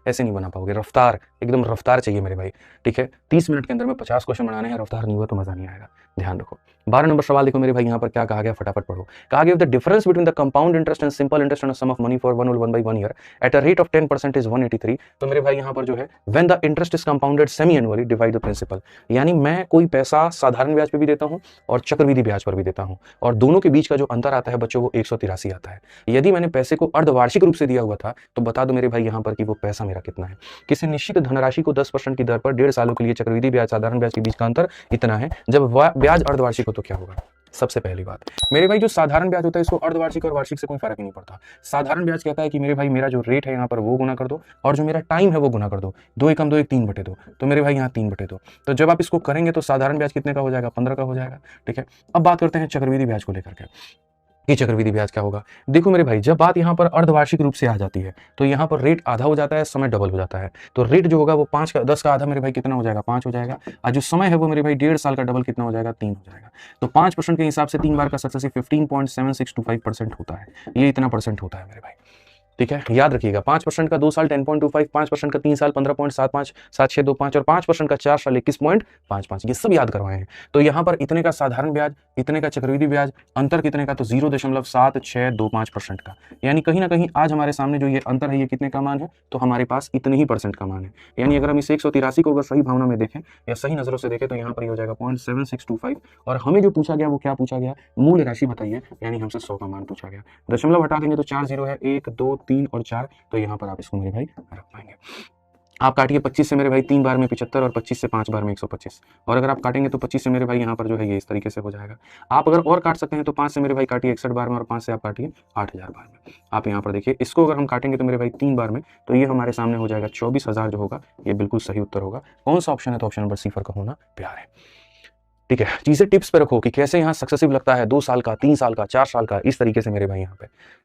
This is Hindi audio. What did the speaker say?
ऐसे नहीं बना पाओगे। रफ्तार, एकदम रफ्तार चाहिए मेरे भाई, ठीक है। 30 मिनट के अंदर में 50 क्वेश्चन बनाने हैं, रफ्तार नहीं हुआ तो मजा नहीं आएगा, ध्यान रखो। 12 नंबर सवाल देखो मेरे भाई, यहाँ पर क्या कहा गया, फटाफट पढ़ो। कहा गया the difference between the compound interest and simple interest on sum of money for 1 year at a rate of 10% is 183। तो मेरे भाई यहाँ पर जो है when the interest is compounded semi annually divide the principal, यानी मैं कोई पैसा साधारण ब्याज पे भी देता हूँ और चक्रवृद्धि ब्याज पर भी देता हूँ, और दोनों के बीच का जो अंतर आता है बच्चों वो 183 आता है। यदि मैंने पैसे को अर्धवार्षिक रूप से दिया हुआ था तो बता दो मेरे भाई यहाँ पर कि वो पैसा मेरा कितना है। किसी निश्चित धनराशि को 10% की दर पर 1.5 सालों के लिए चक्रवृद्धि ब्याज साधारण ब्याज के बीच का अंतर इतना है, जब ब्याज अर्धवार्षिक हो तो क्या होगा। सबसे पहली बात मेरे भाई, जो साधारण ब्याज होता है इसको अर्धवार्षिक और वार्षिक से कोई फर्क ही नहीं पड़ता। साधारण ब्याज कहता है कि मेरे भाई मेरा जो रेट है यहाँ पर वो गुना कर दो और जो मेरा टाइम है वो गुना कर दो, 2 एकम 2 एक 3/2, तो मेरे भाई यहाँ 3/2। तो जब आप इसको करेंगे तो साधारण ब्याज कितने का हो जाएगा, 15 का हो जाएगा, ठीक है। अब बात करते हैं चक्रवृद्धि ब्याज को लेकर के कि चक्रवृद्धि ब्याज क्या होगा। देखो मेरे भाई, जब बात यहाँ पर अर्धवार्षिक रूप से आ जाती है तो यहाँ पर रेट आधा हो जाता है, समय डबल हो जाता है। तो रेट जो होगा वो 5 का 10 का आधा मेरे भाई कितना हो जाएगा, 5 हो जाएगा, और जो समय है वो मेरे भाई 1.5 साल का डबल कितना हो जाएगा, 3 हो जाएगा। तो 5% के हिसाब से 3 बार का सक्सेसिव 15.7625% होता है, ये इतना परसेंट होता है मेरे भाई, ठीक है। याद रखिएगा 5% का 2 साल 10.25, 5% का 3 साल 15.75, 7625, और 5% का 4 साल 21.55, ये सब याद करवाए हैं। तो यहाँ पर इतने का साधारण ब्याज, इतने का चक्रवृद्धि ब्याज, अंतर कितने का, तो 0.7625% का, यानी कहीं ना कहीं आज हमारे सामने जो ये अंतर है ये कितने का मान है, तो हमारे पास इतने ही परसेंट का मान है। यानी अगर हम इस 183 को अगर सही भावना में देखें या सही नजरों से देखें तो यहाँ पर हो जाएगा 0.7625, और हमें जो पूछा गया वो क्या पूछा गया, मूल राशि बताइए, यानी हमसे 100 का मान पूछा गया। दशमलव हटा देंगे तो 4 0 है, 1 2 3 और 4, तो यहाँ पर आप इसको मेरे भाई रख पाएंगे। आप काटिए 25 से मेरे भाई 3 बार में 75, और 25 से 5 बार में 125, और अगर आप काटेंगे तो 25 से मेरे भाई यहाँ पर जो है ये इस तरीके से हो जाएगा। आप अगर और काट सकते हैं तो 5 से मेरे भाई काटिए 61 बार में, और 5 से आप काटिए 8000 बार में। आप यहाँ पर देखिए, इसको अगर हम काटेंगे तो मेरे भाई 3 बार में, तो ये हमारे सामने हो जाएगा 24,000 जो होगा, ये बिल्कुल सही उत्तर होगा। कौन सा ऑप्शन है, तो ऑप्शन नंबर सी का होना प्यार है, ठीक है। चीजें टिप्स पे रखो कि कैसे यहाँ सक्सेसिव लगता है, 2 साल का, 3 साल का, 4 साल का, इस तरीके से मेरे भाई यहाँ पे